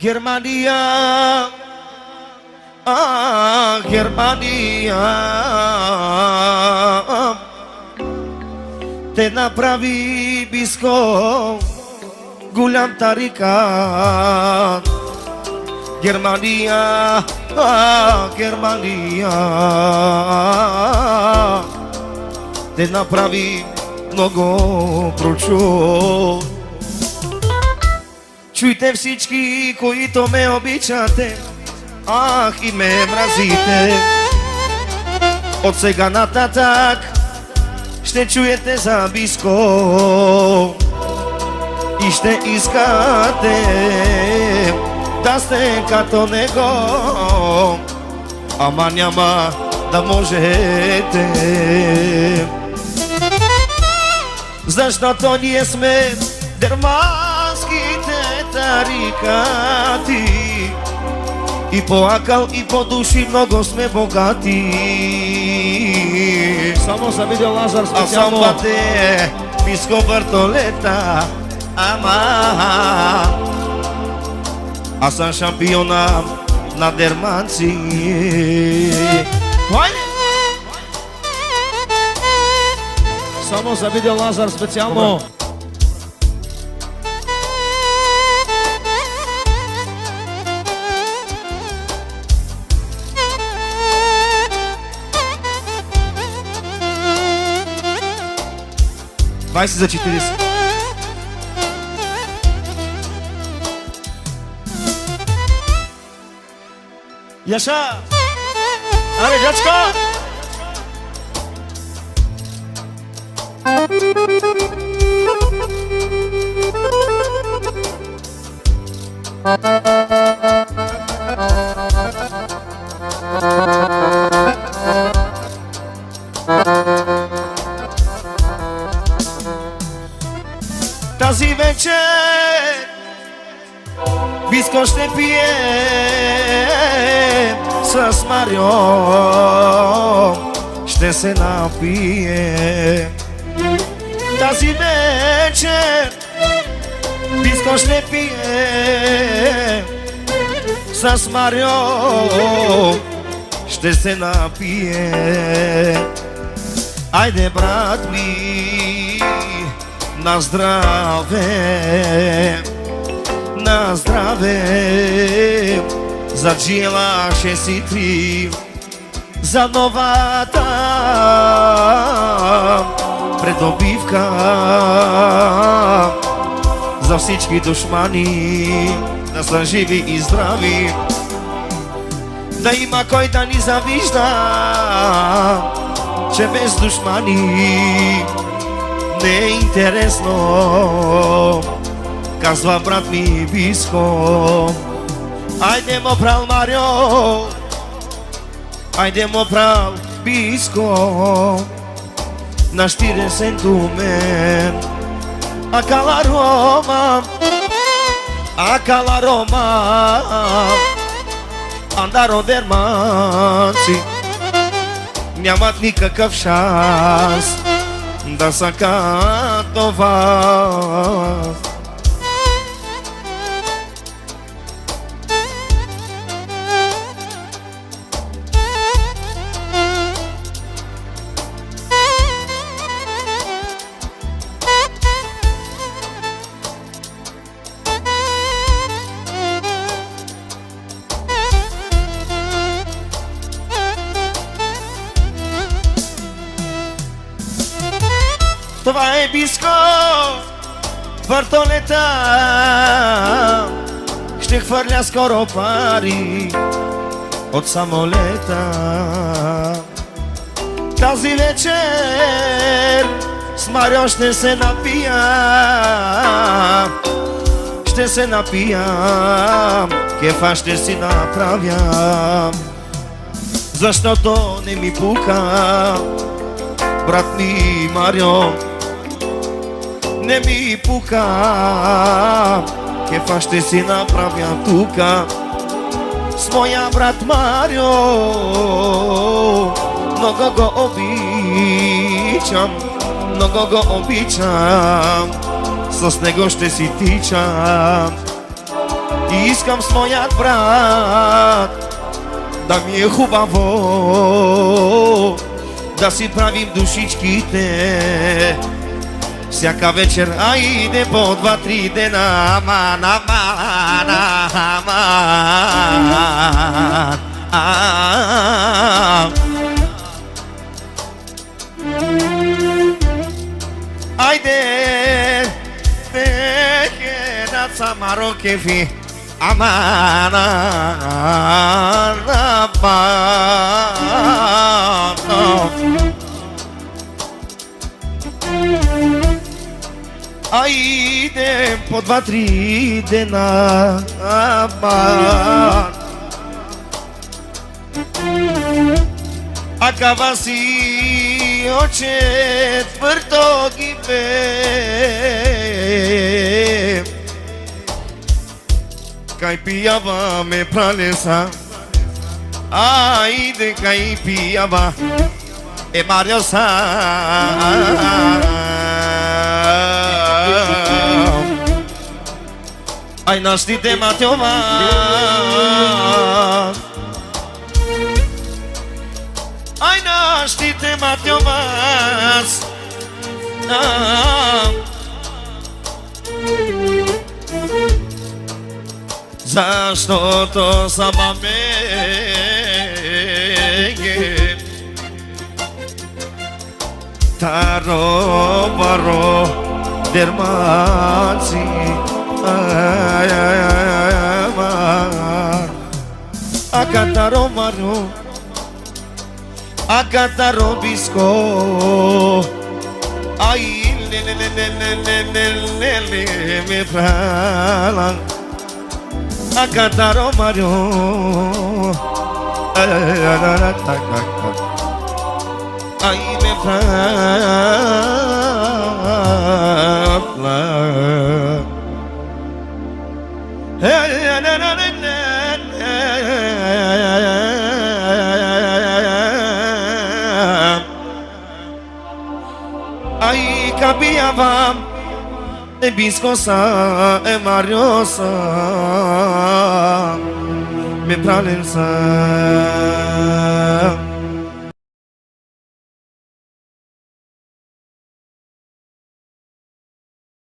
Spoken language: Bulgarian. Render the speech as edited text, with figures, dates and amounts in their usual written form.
Германия, Германия те направи близко голям тарикат. Германия, Германия те направи много прочут. Чуйте всички, които ме обичате, ах и ме мразите. От сега нататък ще чуете за близко и ще искате да сте като него, ама няма да можете. Защото ние сме дерманските тарикати и по акъл и по души много сме богати. Само за видео Лазар А специално. сам бате Миско Бартолета, ама аз съм шампиона на дерманци. Само за видео Лазар специално. Двайсет за 40. Яша! Аре, дядько! Тази вечер близко ще пие с Марио, ще се напие. Тази вечер близко ще пие с Марио, ще се напие. Айде, брат ми, на здраве, на здраве, за джила ще си три, за новата придобивка, за всички душмани, да са живи и здрави, да има кой да ни завижда, че без душмани не е интересно, казва брат ми Биско. Айде му прал Марио, айде му прал Биско, на 40 мен. Акала Рома, Андаро дерманци нямат никакъв шанс да са като вас. Това е Биско Бартолета, ще хвърля скоро пари от самолета. Тази вечер с Марио ще се напия, ще се напия, кефа ще си направя, защото не ми пука, брат ми Марио, не ми пука, кефа ще си направя тука с моя брат Марио. Много го обичам, много го обичам, с него ще си тичам Искам с моят брат да ми е хубаво, да си правим душичките всяка вечер, айде по 2-3 дена, аман, аман, аман. Айде, нехе да самаро кефи, аман, аман, аман. Айде по 2-3 дена, аман. Acaba si o четвърто ги бе. Кай пиява ме пралеса, айде кай пиява е Мариоса. Ай нащите матьова, ай нащите матьовас. Защото са бабеге таро баро дермаци. Акатаро маро, акатаро биско, ай ле ме фрала. Акатаро маро, ай ме фрала. Ai capiavam e biscosa e mariosa me pralensa.